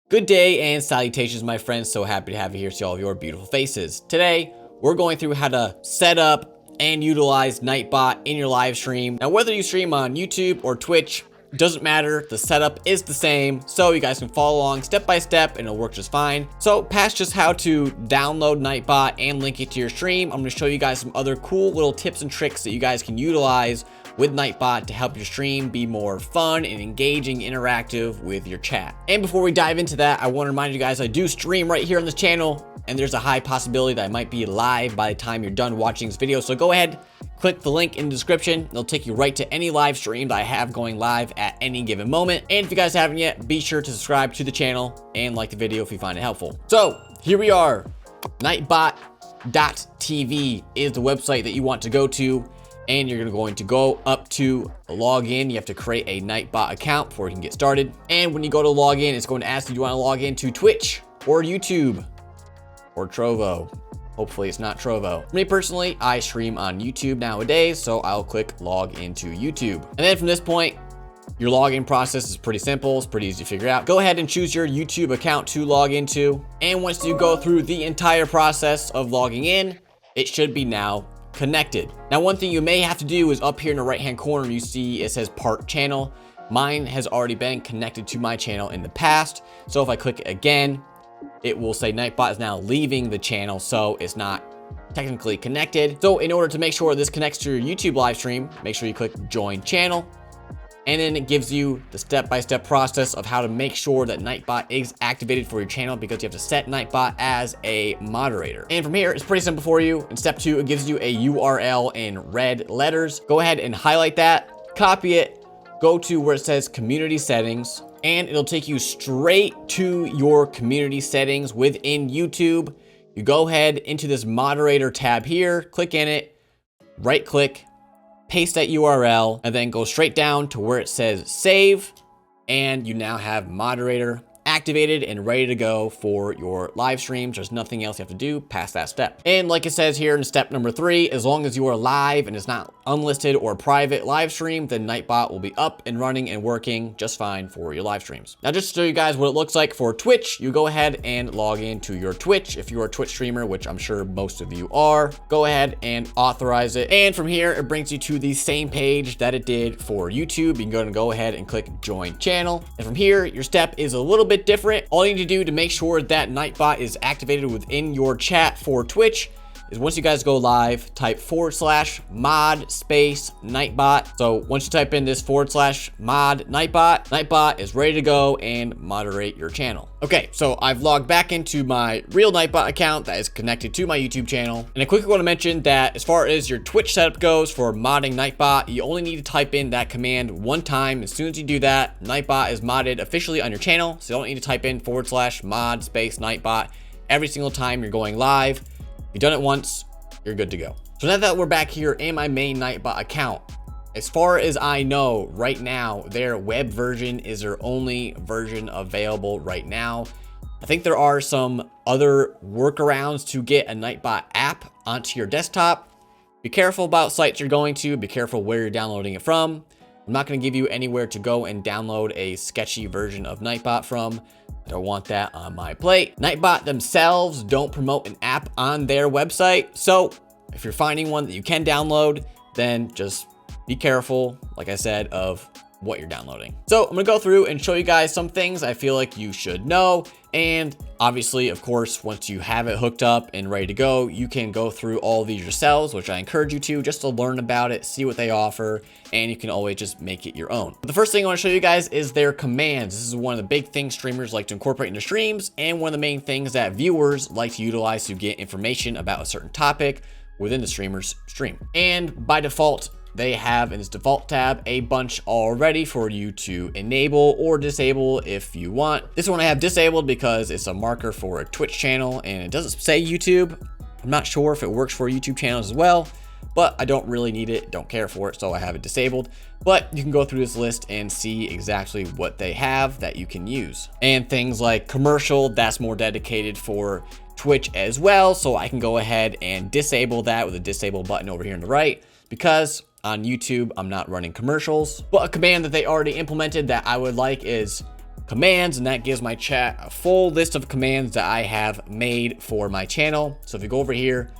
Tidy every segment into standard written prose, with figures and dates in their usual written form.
Good day and salutations, my friends. So happy to have you here, see all of your beautiful faces. Today, we're going through how to set up and utilize Nightbot in your live stream. Now, whether you stream on YouTube or Twitch, doesn't matter. The setup is the same, so you guys can follow along step by step and it'll work just fine. So past just how to download Nightbot and link it to your stream, I'm going to show you guys some other cool little tips and tricks that you guys can utilize with Nightbot to help your stream be more fun and engaging, interactive with your chat. And before we dive into that, I want to remind you guys I do stream right here on this channel, and there's a high possibility that I might be live by the time you're done watching this video. So go ahead, click the link in the description. It'll take you right to any live stream that I have going live at any given moment. And if you guys haven't yet, be sure to subscribe to the channel and like the video if you find it helpful. So here we are. Nightbot.tv is the website that you want to go to. And you're going to go up to login. You have to create a Nightbot account before you can get started. And when you go to login, it's going to ask you, do you want to log into Twitch or YouTube or Trovo? Hopefully it's not Trovo. For me personally, I stream on YouTube nowadays, so I'll click log into YouTube. And then from this point, your login process is pretty simple. It's pretty easy to figure out. Go ahead and choose your YouTube account to log into. And once you go through the entire process of logging in, it should be now connected. Now, one thing you may have to do is up here in the right hand corner, you see it says part channel. Mine has already been connected to my channel in the past. So if I click it again, it will say Nightbot is now leaving the channel, so it's not technically connected. So in order to make sure this connects to your YouTube live stream, make sure you click join channel. And then it gives you the step-by-step process of how to make sure that Nightbot is activated for your channel, because you have to set Nightbot as a moderator. And from here, it's pretty simple for you. In step 2, it gives you a URL in red letters. Go ahead and highlight that, copy it, go to where it says community settings, and it'll take you straight to your community settings within YouTube. You go ahead into this moderator tab here, click in it, right click, paste that URL, and then go straight down to where it says save, and you now have moderator activated and ready to go for your live streams. There's nothing else you have to do past that step. And like it says here in step number 3, as long as you are live and it's not unlisted or private live stream, then Nightbot will be up and running and working just fine for your live streams. Now, just to show you guys what it looks like for Twitch, you go ahead and log into your Twitch. If you're a Twitch streamer, which I'm sure most of you are, go ahead and authorize it. And from here, it brings you to the same page that it did for YouTube. You can go ahead and click join channel. And from here, your step is a little bit different. All you need to do to make sure that Nightbot is activated within your chat for Twitch is once you guys go live, type /mod space Nightbot. So once you type in this /mod Nightbot, Nightbot is ready to go and moderate your channel. Okay, so I've logged back into my real Nightbot account that is connected to my YouTube channel. And I quickly want to mention that as far as your Twitch setup goes for modding Nightbot, you only need to type in that command one time. As soon as you do that, Nightbot is modded officially on your channel. So you don't need to type in /mod space Nightbot every single time you're going live. You've done it once, you're good to go. So now that we're back here in my main Nightbot account, as far as I know right now, their web version is their only version available right now. I think there are some other workarounds to get a Nightbot app onto your desktop. Be careful about sites you're going to, be careful where you're downloading it from. I'm not going to give you anywhere to go and download a sketchy version of Nightbot from. I don't want that on my plate. Nightbot themselves don't promote an app on their website. So if you're finding one that you can download, then just be careful, like I said, of what you're downloading. So I'm gonna go through and show you guys some things I feel like you should know. And obviously, of course, once you have it hooked up and ready to go, you can go through all of these yourselves, which I encourage you to, just to learn about it, see what they offer, and you can always just make it your own. But the first thing I want to show you guys is their commands. This is one of the big things streamers like to incorporate into streams, and one of the main things that viewers like to utilize to get information about a certain topic within the streamer's stream. And by default, they have in this default tab a bunch already for you to enable or disable if you want. This one I have disabled because it's a marker for a Twitch channel and it doesn't say YouTube. I'm not sure if it works for YouTube channels as well, but I don't really need it, don't care for it, so I have it disabled. But you can go through this list and see exactly what they have that you can use. And things like commercial, that's more dedicated for Twitch as well, so I can go ahead and disable that with a disable button over here on the right, because on YouTube, I'm not running commercials. But a command that they already implemented that I would like is commands, and that gives my chat a full list of commands that I have made for my channel. So if you go over here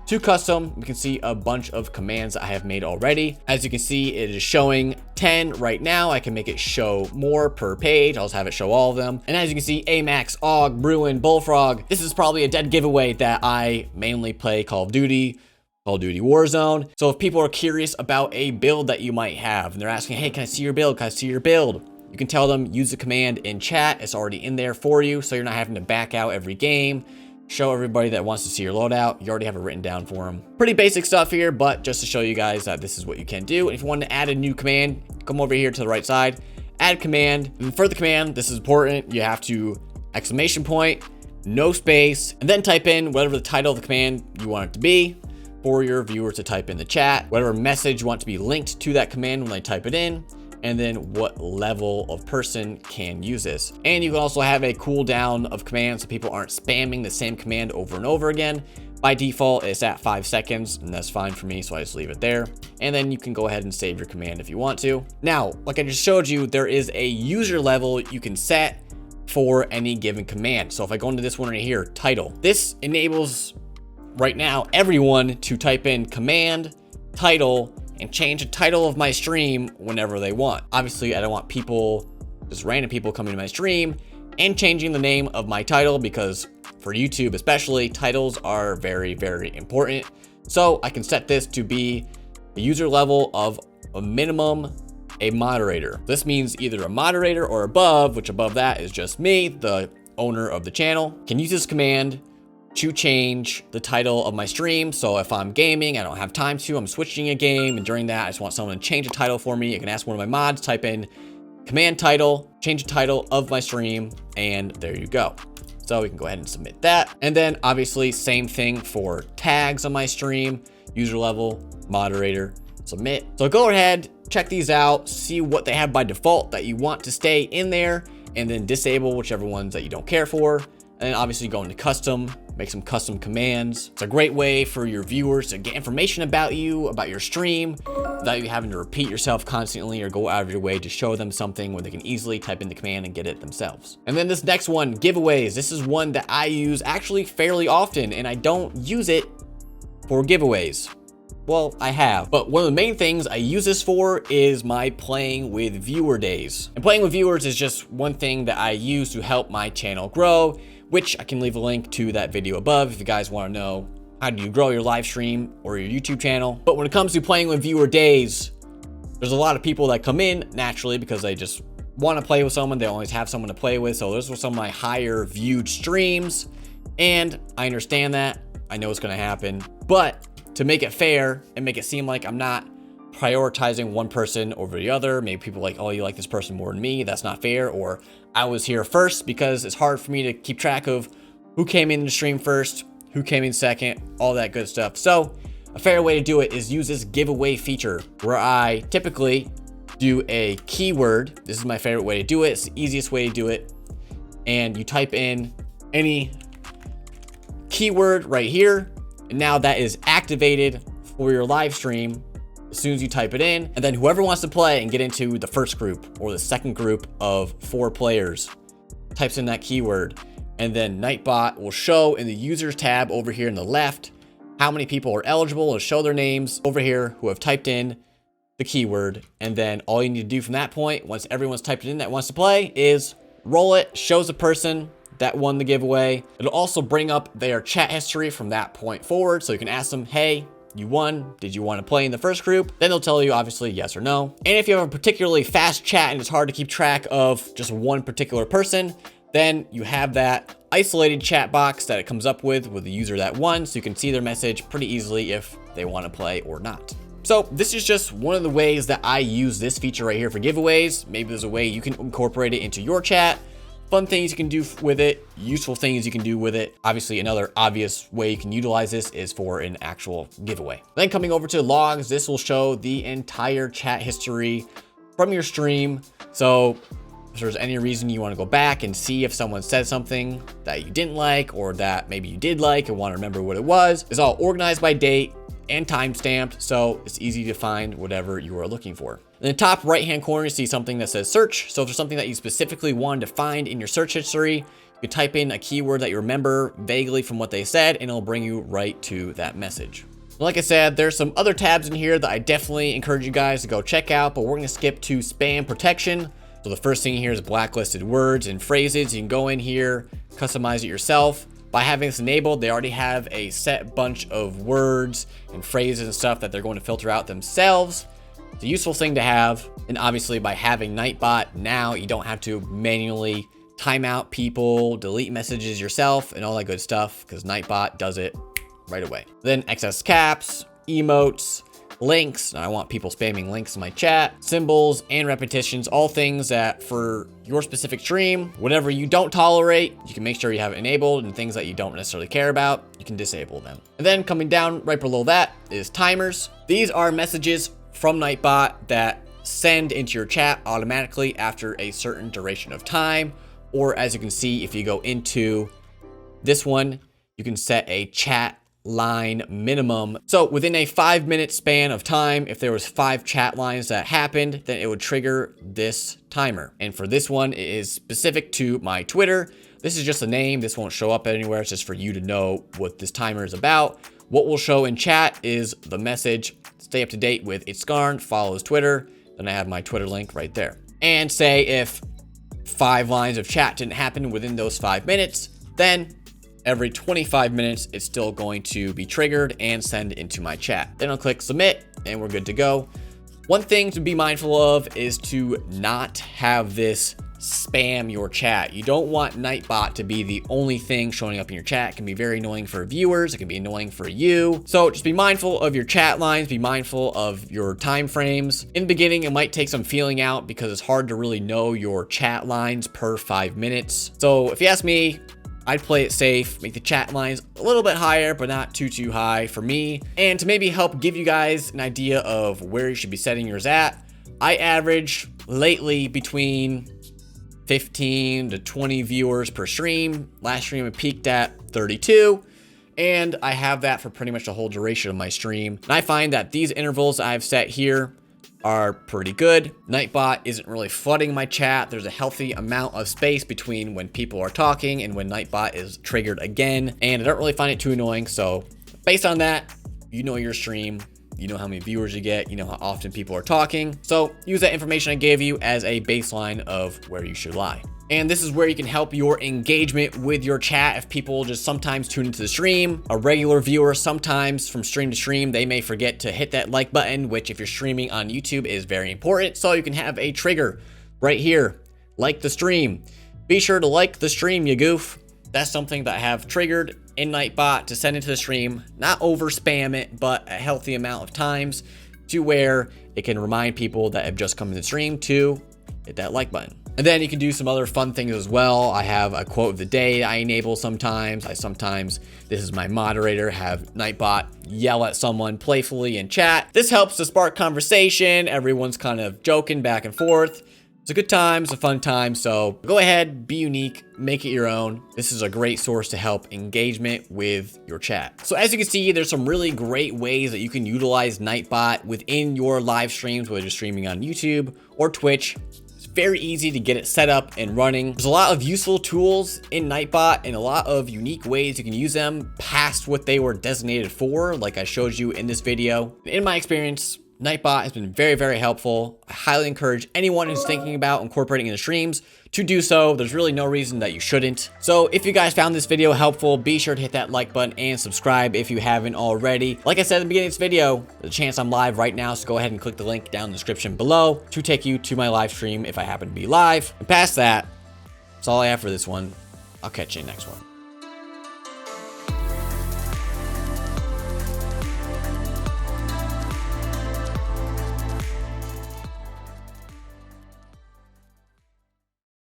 to custom, you can see a bunch of commands that I have made already. As you can see, it is showing 10 right now. I can make it show more per page. I'll just have it show all of them. And as you can see, Amax, Og, Bruin, Bullfrog. This is probably a dead giveaway that I mainly play Call of Duty Warzone. So if people are curious about a build that you might have, and they're asking, hey, can I see your build? Can I see your build? You can tell them, use the command in chat. It's already in there for you, so you're not having to back out every game. Show everybody that wants to see your loadout. You already have it written down for them. Pretty basic stuff here, but just to show you guys that this is what you can do. And if you want to add a new command, come over here to the right side, add command. And for the command, this is important. You have to exclamation point, no space, and then type in whatever the title of the command you want it to be for your viewers to type in the chat, whatever message you want to be linked to that command when they type it in, and then what level of person can use this. And you can also have a cooldown of commands so people aren't spamming the same command over and over again. By default, it's at 5 seconds, and that's fine for me, so I just leave it there. And then you can go ahead and save your command if you want to. Now, like I just showed you, there is a user level you can set for any given command. So if I go into this one right here, title, this enables right now everyone to type in command, title, and change the title of my stream whenever they want. Obviously, I don't want people, just random people coming to my stream and changing the name of my title, because for YouTube especially, titles are very, very important. So I can set this to be a user level of a minimum a moderator. This means either a moderator or above, which above that is just me, the owner of the channel, can use this command to change the title of my stream. So if I'm gaming, I don't have time to, I'm switching a game, and during that I just want someone to change a title for me, I can ask one of my mods, type in command title, change the title of my stream, and there you go. So we can go ahead and submit that. And then obviously same thing for tags on my stream, user level, moderator, submit. So go ahead, check these out, see what they have by default that you want to stay in there, and then disable whichever ones that you don't care for. And then obviously go into custom, make some custom commands. It's a great way for your viewers to get information about you, about your stream, without you having to repeat yourself constantly or go out of your way to show them something where they can easily type in the command and get it themselves. And then this next one, giveaways. This is one that I use actually fairly often, and I don't use it for giveaways. Well, I have, but one of the main things I use this for is my playing with viewer days. And playing with viewers is just one thing that I use to help my channel grow, which I can leave a link to that video above if you guys want to know how do you grow your live stream or your YouTube channel. But when it comes to playing with viewer days, there's a lot of people that come in naturally because they just want to play with someone. They always have someone to play with. So those were some of my higher viewed streams, and I understand that. I know it's going to happen, but to make it fair and make it seem like I'm not prioritizing one person over the other, maybe people like, oh, you like this person more than me, that's not fair, or I was here first, because it's hard for me to keep track of who came in the stream first, who came in second, all that good stuff. So a fair way to do it is use this giveaway feature, where I typically do a keyword. This is my favorite way to do it. It's the easiest way to do it. And you type in any keyword right here, and now that is activated for your live stream as soon as you type it in. And then whoever wants to play and get into the first group or the second group of 4 players types in that keyword, and then Nightbot will show in the users tab over here in the left how many people are eligible to show their names over here who have typed in the keyword. And then all you need to do from that point, once everyone's typed it in that wants to play, is roll it, shows the person that won the giveaway. It'll also bring up their chat history from that point forward, so you can ask them, hey, you won, did you want to play in the first group? Then they'll tell you obviously yes or no. And if you have a particularly fast chat and it's hard to keep track of just one particular person, then you have that isolated chat box that it comes up with the user that won, so you can see their message pretty easily if they want to play or not. So this is just one of the ways that I use this feature right here for giveaways. Maybe there's a way you can incorporate it into your chat. Fun things you can do with it, useful things you can do with it. Obviously, another obvious way you can utilize this is for an actual giveaway. Then coming over to logs, this will show the entire chat history from your stream. So if there's any reason you want to go back and see if someone said something that you didn't like, or that maybe you did like and want to remember what it was, it's all organized by date and timestamped, so it's easy to find whatever you are looking for. In the top right-hand corner, you see something that says search. So if there's something that you specifically wanted to find in your search history, you can type in a keyword that you remember vaguely from what they said, and it'll bring you right to that message. Like I said, there's some other tabs in here that I definitely encourage you guys to go check out, but we're gonna skip to spam protection. So the first thing here is blacklisted words and phrases. You can go in here, customize it yourself. By having this enabled, they already have a set bunch of words and phrases and stuff that they're going to filter out themselves. It's a useful thing to have. And obviously by having Nightbot now, you don't have to manually time out people, delete messages yourself and all that good stuff, because Nightbot does it right away. Then excess caps, emotes, links. I want people spamming links in my chat, symbols, and repetitions, all things that for your specific stream, whatever you don't tolerate, you can make sure you have it enabled, and things that you don't necessarily care about, you can disable them. And then coming down right below that is timers. These are messages from Nightbot that send into your chat automatically after a certain duration of time. Or as you can see, if you go into this one, you can set a chat line minimum. So within a 5-minute span of time, if there was 5 chat lines that happened, then it would trigger this timer. And for this one, it is specific to my Twitter. This is just a name. This won't show up anywhere. It's just for you to know what this timer is about. What will show in chat is the message, stay up to date with It's Scarn, follows Twitter. Then I have my Twitter link right there. And say if 5 lines of chat didn't happen within those 5 minutes, then every 25 minutes, it's still going to be triggered and send into my chat. Then I'll click submit and we're good to go. One thing to be mindful of is to not have this spam your chat. You don't want Nightbot to be the only thing showing up in your chat. It can be very annoying for viewers. It can be annoying for you. So just be mindful of your chat lines. Be mindful of your time frames. In the beginning, it might take some feeling out because it's hard to really know your chat lines per 5 minutes. So if you ask me, I'd play it safe, make the chat lines a little bit higher, but not too high for me. And to maybe help give you guys an idea of where you should be setting yours at, I average lately between 15 to 20 viewers per stream. Last stream I peaked at 32, and I have that for pretty much the whole duration of my stream. And I find that these intervals I've set here are pretty good. Nightbot isn't really flooding my chat. There's a healthy amount of space between when people are talking and when Nightbot is triggered again, and I don't really find it too annoying. So based on that, you know your stream, you know how many viewers you get, you know how often people are talking. So use that information I gave you as a baseline of where you should lie. And this is where you can help your engagement with your chat. If people just sometimes tune into the stream, a regular viewer, sometimes from stream to stream, they may forget to hit that like button, which if you're streaming on YouTube is very important. So you can have a trigger right here, like the stream. Be sure to like the stream, you goof. That's something that I have triggered in Nightbot to send into the stream, not over spam it, but a healthy amount of times to where it can remind people that have just come to the stream to hit that like button. And then you can do some other fun things as well. I have a quote of the day I enable sometimes. This is my moderator, have Nightbot yell at someone playfully in chat. This helps to spark conversation. Everyone's kind of joking back and forth. It's a good time, it's a fun time, so go ahead, be unique, make it your own. This is a great source to help engagement with your chat. So as you can see, there's some really great ways that you can utilize Nightbot within your live streams, whether you're streaming on YouTube or Twitch. It's very easy to get it set up and running. There's a lot of useful tools in Nightbot and a lot of unique ways you can use them past what they were designated for, like I showed you in this video. In my experience, Nightbot has been very, very helpful. I highly encourage anyone who's thinking about incorporating in the streams to do so. There's really no reason that you shouldn't. So if you guys found this video helpful, be sure to hit that like button and subscribe if you haven't already. Like I said at the beginning of this video, there's a chance I'm live right now, so go ahead and click the link down in the description below to take you to my live stream if I happen to be live. And past that, that's all I have for this one. I'll catch you next one.